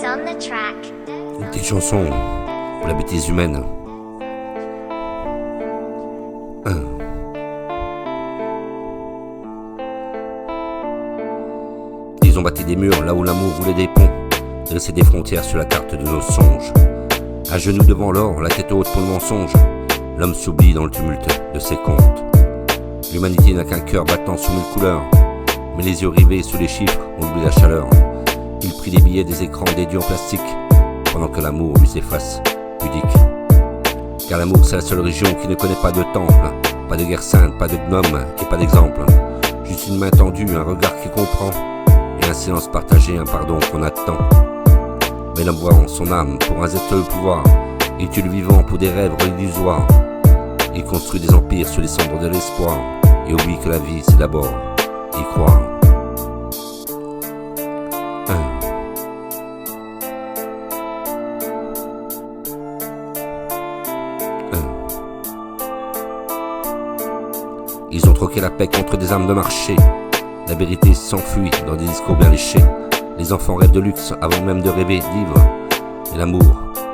on the track. Une petite chanson pour la bêtise humaine. Ils ont bâti des murs là où l'amour voulait des ponts, dressé des frontières sur la carte de nos songes. À genoux devant l'or, la tête haute pour le mensonge, l'homme s'oublie dans le tumulte de ses contes. L'humanité n'a qu'un cœur battant sous mille couleurs, mais les yeux rivés sous les chiffres, on oublie la chaleur. Il prit des billets des écrans dédiés en plastique, pendant que l'amour lui s'efface, pudique. Car l'amour c'est la seule région qui ne connaît pas de temple, pas de guerre sainte, pas de gnome et pas d'exemple. Juste une main tendue, un regard qui comprend, et un silence partagé, un pardon qu'on attend. Mais l'homme voit en son âme pour un zeste le pouvoir, il tue le vivant pour des rêves illusoires. Il construit des empires sur les cendres de l'espoir, et oublie que la vie c'est d'abord y croire. Ils ont troqué la paix contre des armes de marché. La vérité s'enfuit dans des discours bien léchés. Les enfants rêvent de luxe avant même de rêver d'ivre. Et l'amour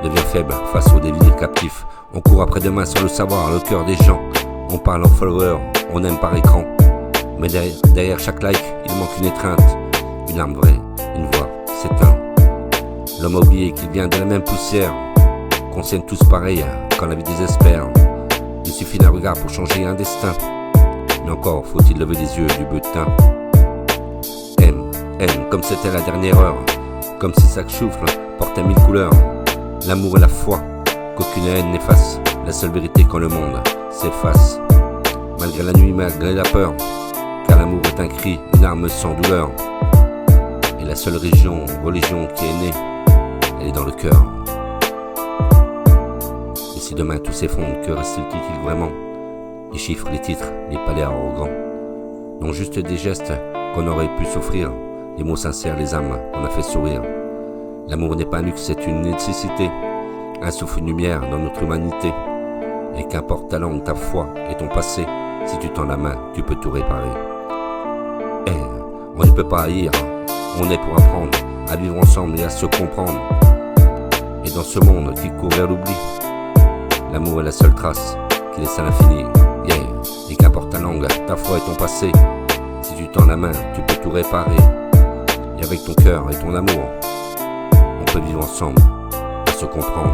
devient faible face au délire captif. On court après demain sans le savoir, le cœur des gens. On parle en followers, on aime par écran. Mais derrière chaque like, il manque une étreinte. Une âme vraie, une voix s'éteint. L'homme a oublié qu'il vient de la même poussière, qu'on s'aime tous pareil quand la vie désespère. Il suffit d'un regard pour changer un destin. Mais encore faut-il lever les yeux du butin. Aime comme c'était la dernière heure, comme si chaque souffle portait mille couleurs. L'amour et la foi, qu'aucune haine n'efface, la seule vérité quand le monde s'efface. Malgré la nuit, malgré la peur, car l'amour est un cri, une arme sans douleur. Et la seule religion qui est née, elle est dans le cœur. Et si demain tout s'effondre, que reste-t-il vraiment? Les chiffres, les titres, les palais arrogants. Non, juste des gestes qu'on aurait pu s'offrir, les mots sincères, les âmes qu'on a fait sourire. L'amour n'est pas un luxe, c'est une nécessité, un souffle, une lumière dans notre humanité. Et qu'importe ta langue, ta foi et ton passé, si tu tends la main, tu peux tout réparer. On ne peut pas haïr, on est pour apprendre à vivre ensemble et à se comprendre. Et dans ce monde qui court vers l'oubli, l'amour est la seule trace qui laisse à l'infini. Et qu'importe ta langue, ta foi et ton passé, si tu tends la main, tu peux tout réparer. Et avec ton cœur et ton amour, on peut vivre ensemble et se comprendre.